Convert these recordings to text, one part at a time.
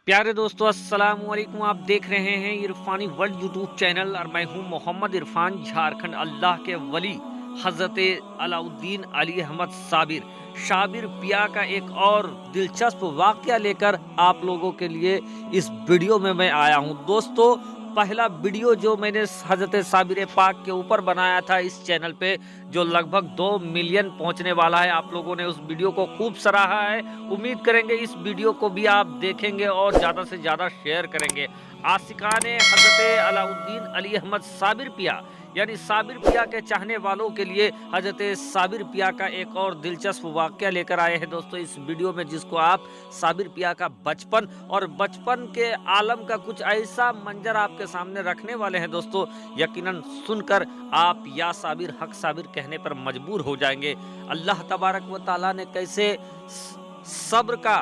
प्यारे दोस्तों, अस्सलाम वालेकुम। आप देख रहे हैं इरफानी वर्ल्ड यूट्यूब चैनल और मैं हूं मोहम्मद इरफान, झारखंड। अल्लाह के वली हज़रत अलाउद्दीन अली अहमद शाबिर पिया का एक और दिलचस्प वाक़या लेकर आप लोगों के लिए इस वीडियो में मैं आया हूं। दोस्तों, पहला वीडियो जो मैंने हज़रत साबिर पाक के ऊपर बनाया था इस चैनल पे, जो लगभग 2 मिलियन पहुंचने वाला है, आप लोगों ने उस वीडियो को खूब सराहा है। उम्मीद करेंगे इस वीडियो को भी आप देखेंगे और ज़्यादा से ज़्यादा शेयर करेंगे। आशिकान हज़रत अलाउद्दीन अली अहमद साबिर पिया यानी साबिर पिया के चाहने वालों के लिए हज़रत साबिर पिया का एक और दिलचस्प वाक़या लेकर आए हैं दोस्तों इस वीडियो में, जिसको आप साबिर पिया का बचपन और बचपन के आलम का कुछ ऐसा मंजर आपके सामने रखने वाले हैं दोस्तों। यकीनन सुनकर आप या साबिर हक साबिर कहने पर मजबूर हो जाएंगे। अल्लाह तबारक व तआला ने कैसे सब्र का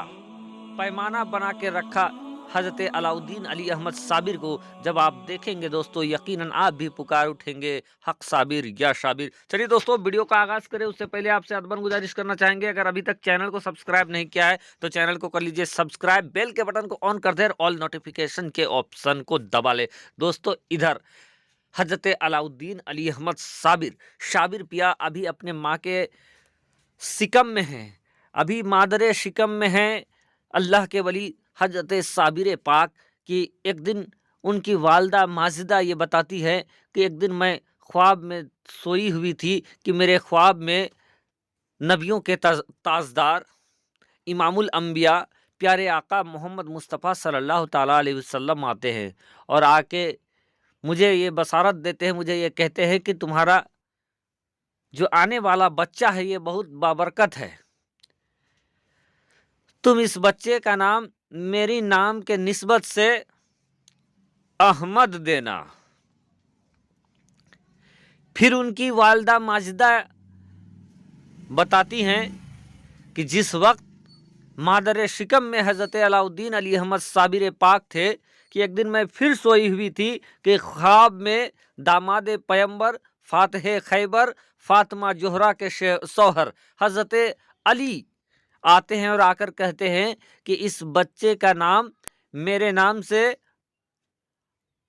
पैमाना बना के रखा हज़रत अलाउद्दीन अली अहमद साबिर को, जब आप देखेंगे दोस्तों यकीनन आप भी पुकार उठेंगे, हक साबिर या शाबिर। चलिए दोस्तों, वीडियो का आगाज करें उससे पहले आपसे अदबन गुजारिश करना चाहेंगे, अगर अभी तक चैनल को सब्सक्राइब नहीं किया है तो चैनल को कर लीजिए सब्सक्राइब, बेल के बटन को ऑन कर दे, ऑल नोटिफिकेशन के ऑप्शन को दबा ले। दोस्तों, इधर हज़रत अलाउद्दीन अली अहमद शाबिर पिया अभी अपने माँ के सिकम में हैं, अभी मादर शिकम में हैं। अल्लाह के वली हज़रत साबिर पाक की एक दिन उनकी वालदा माजिदा ये बताती है कि एक दिन मैं ख्वाब में सोई हुई थी कि मेरे ख्वाब में नबियों के ताजदार इमामुल अंबिया प्यारे आका मोहम्मद मुस्तफ़ा सल्लल्लाहु ताला अलैहि वसल्लम आते हैं और आके मुझे ये बसारत देते हैं, मुझे ये कहते हैं कि तुम्हारा जो आने वाला बच्चा है ये बहुत बाबरकत है, तुम इस बच्चे का नाम मेरी नाम के निस्बत से अहमद देना। फिर उनकी वालदा माजिदा बताती हैं कि जिस वक्त मादर शिकम में हज़रत अलाउद्दीन अली अहमद साबिर पाक थे कि एक दिन मैं फिर सोई हुई थी कि ख्वाब में दामाद पैगंबर फातह खैबर फातिमा जोहरा के शौहर हज़रत अली आते हैं और आकर कहते हैं कि इस बच्चे का नाम मेरे नाम से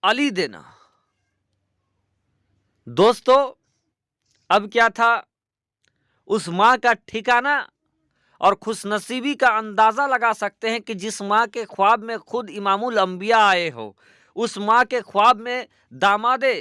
अली देना। दोस्तों, अब क्या था, उस माँ का ठिकाना और खुशनसीबी का अंदाजा लगा सकते हैं कि जिस माँ के ख्वाब में खुद इमामुल अंबिया आए हो, उस माँ के ख्वाब में दामादे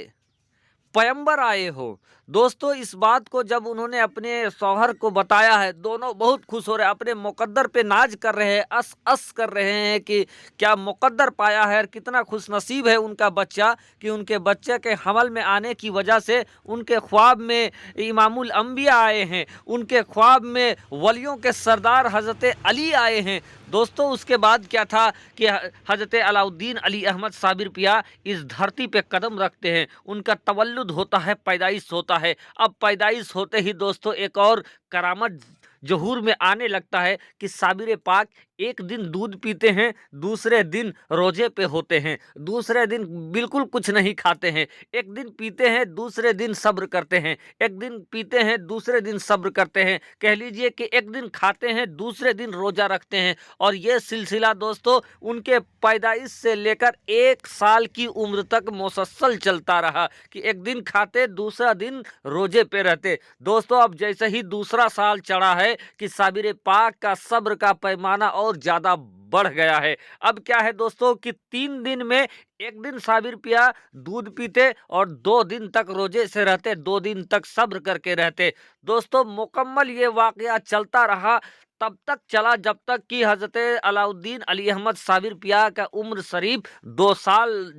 पैगंबर आए हो। दोस्तों, इस बात को जब उन्होंने अपने शौहर को बताया है, दोनों बहुत खुश हो रहे हैं, अपने मुकद्दर पे नाज कर रहे हैं, अस कर रहे हैं कि क्या मुकद्दर पाया है और कितना खुशनसीब है उनका बच्चा कि उनके बच्चे के हमल में आने की वजह से उनके ख्वाब में इमामुल अंबिया आए हैं, उनके ख्वाब में वलियों के सरदार हज़रत अली आए हैं। दोस्तों, उसके बाद क्या था कि हज़रत अलाउद्दीन अली अहमद साबिर पिया इस धरती पे कदम रखते हैं, उनका तवल्लुद होता है, पैदाइश होता है। अब पैदाइश होते ही दोस्तों एक और करामत ज़हूर में आने लगता है कि साबिर पाक एक दिन दूध पीते हैं, दूसरे दिन रोजे पे होते हैं, दूसरे दिन बिल्कुल कुछ नहीं खाते हैं, एक दिन पीते हैं दूसरे दिन सब्र करते हैं, एक दिन पीते हैं दूसरे दिन सब्र करते हैं, कह लीजिए कि एक दिन खाते हैं दूसरे दिन रोजा रखते हैं। और ये सिलसिला दोस्तों उनके पैदाइश से लेकर 1 साल की उम्र तक मुसलसल चलता रहा कि एक दिन खाते दूसरा दिन रोजे पे रहते। दोस्तों, अब जैसे ही दूसरा साल चढ़ा है कि साबिर पाक का सब्र का पैमाना और ज़्यादा बढ़ गया है। अब क्या है दोस्तों कि 3 दिन में एक दिन साबिर पिया दूध पीते और 2 दिन तक रोजे से रहते, 2 दिन तक सब्र करके रहते। दोस्तों, मुकम्मल ये वाक़या चलता रहा, तब तक चला जब तक कि हज़रत अलाउद्दीन अली अहमद साबिर पिया का उम्र शरीफ 2 साल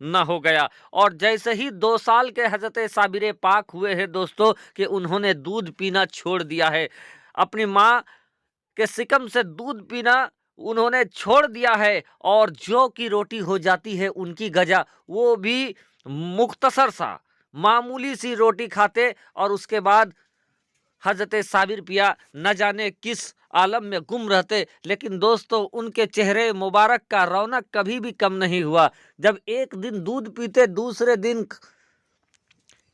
न हो गया। और जैसे ही 2 साल के हज़रत साबिर पाक हुए हैं दोस्तों कि उन्होंने दूध पीना छोड़ दिया है, अपनी माँ के सिकम से दूध पीना उन्होंने छोड़ दिया है और जौ की रोटी हो जाती है उनकी गजा, वो भी मुख्तसर सा मामूली सी रोटी खाते और उसके बाद हज़रत साबिर पिया न जाने किस आलम में गुम रहते। लेकिन दोस्तों, उनके चेहरे मुबारक का रौनक कभी भी कम नहीं हुआ। जब एक दिन दूध पीते दूसरे दिन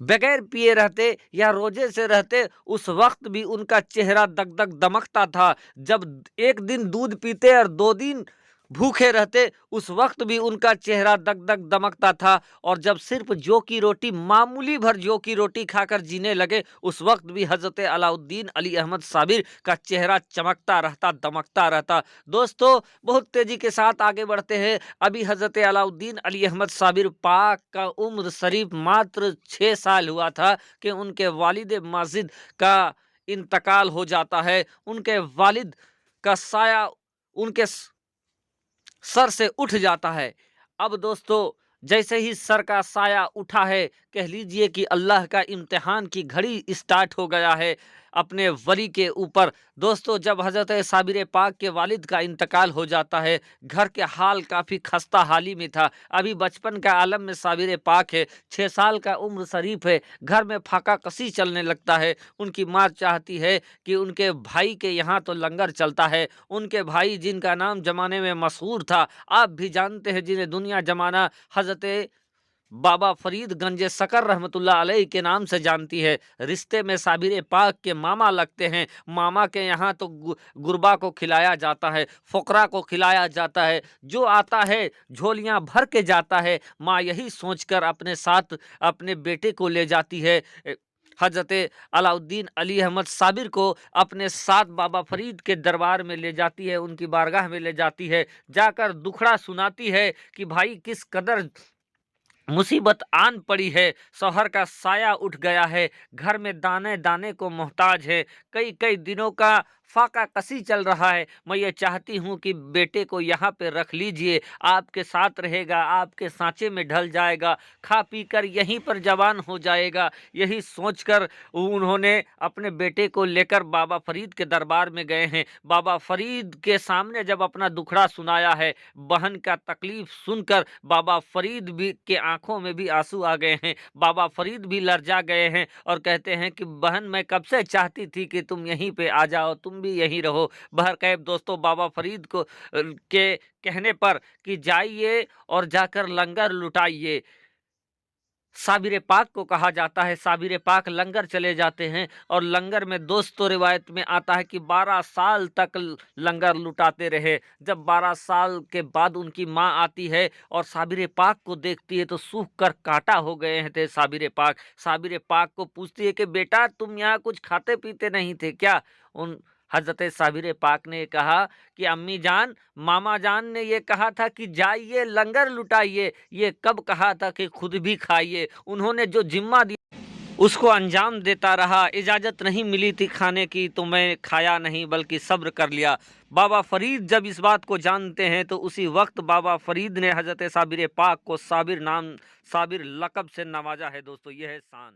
बगैर पिए रहते या रोजे से रहते, उस वक्त भी उनका चेहरा दगदग दमकता था। जब एक दिन दूध पीते और 2 दिन भूखे रहते उस वक्त भी उनका चेहरा दग दग दमकता था, और जब सिर्फ जौ की रोटी, मामूली भर जौ की रोटी खाकर जीने लगे, उस वक्त भी हजरत अलाउद्दीन अली अहमद साबिर का चेहरा चमकता रहता, दमकता रहता। दोस्तों, बहुत तेजी के साथ आगे बढ़ते हैं। अभी हजरत अलाउद्दीन अली अहमद साबिर पाक का उम्र शरीफ मात्र 6 साल हुआ था कि उनके वालिद माजिद का इंतकाल हो जाता है। उनके वालिद का साया उनके सर से उठ जाता है। अब दोस्तों, जैसे ही सर का साया उठा है, कह लीजिए कि अल्लाह का इम्तिहान की घड़ी स्टार्ट हो गया है अपने वली के ऊपर। दोस्तों, जब हजरत साबिर पाक के वालिद का इंतकाल हो जाता है, घर के हाल काफ़ी खस्ता हाली में था। अभी बचपन का आलम में साबिर पाक है, 6 साल का उम्र शरीफ है, घर में फाका कसी चलने लगता है। उनकी माँ चाहती है कि उनके भाई के यहाँ तो लंगर चलता है। उनके भाई, जिनका नाम जमाने में मशहूर था, आप भी जानते हैं, जिन्हें दुनिया जमाना हजरत बाबा फरीद गंजे सकर रहमतुल्लाह अलैह के नाम से जानती है, रिश्ते में साबिर पाक के मामा लगते हैं। मामा के यहाँ तो गुरबा को खिलाया जाता है, फ़ुकरा को खिलाया जाता है, जो आता है झोलियाँ भर के जाता है। माँ यही सोचकर अपने साथ अपने बेटे को ले जाती है। हजरत अलाउद्दीन अली अहमद साबिर को अपने साथ बाबा फरीद के दरबार में ले जाती है, उनकी बारगाह में ले जाती है। जाकर दुखड़ा सुनाती है कि भाई, किस कदर मुसीबत आन पड़ी है, शौहर का साया उठ गया है, घर में दाने दाने को मोहताज है, कई कई दिनों का फाका कसी चल रहा है। मैं ये चाहती हूँ कि बेटे को यहाँ पे रख लीजिए, आपके साथ रहेगा, आपके सांचे में ढल जाएगा, खा पी कर यहीं पर जवान हो जाएगा। यही सोचकर उन्होंने अपने बेटे को लेकर बाबा फरीद के दरबार में गए हैं। बाबा फरीद के सामने जब अपना दुखड़ा सुनाया है, बहन का तकलीफ सुनकर बाबा फरीद भी के आंखों में भी आंसू आ गए हैं। बाबा फरीद भी लर्जा गए हैं और कहते हैं कि बहन, मैं कब से चाहती थी कि तुम यहीं पे आ जाओ, तुम भी यहीं रहो। बहरकैफ दोस्तों, बाबा फरीद को के कहने पर कि जाइए और जाकर लंगर लुटाइए, साबिर पाक को कहा जाता है। साबिर पाक लंगर चले जाते हैं, और लंगर में दोस्तों रिवायत में आता है कि 12 साल तक लंगर लुटाते रहे। जब 12 साल के बाद उनकी माँ आती है और साबिर पाक को देखती है तो सूख कर कांटा हो गए थे साबिर पाक। साबिर पाक को पूछती है कि बेटा, तुम यहाँ कुछ खाते पीते नहीं थे क्या? उन हजरत साबिर पाक ने कहा कि अम्मी जान, मामा जान ने ये कहा था कि जाइए लंगर लुटाइए, ये कब कहा था कि खुद भी खाइए। उन्होंने जो जिम्मा दिया उसको अंजाम देता रहा। इजाज़त नहीं मिली थी खाने की तो मैं खाया नहीं, बल्कि सब्र कर लिया। बाबा फरीद जब इस बात को जानते हैं तो उसी वक्त बाबा फरीद ने हजरत साबिर पाक को साबिर लक़ब से नवाजा है। दोस्तों, यह है शान।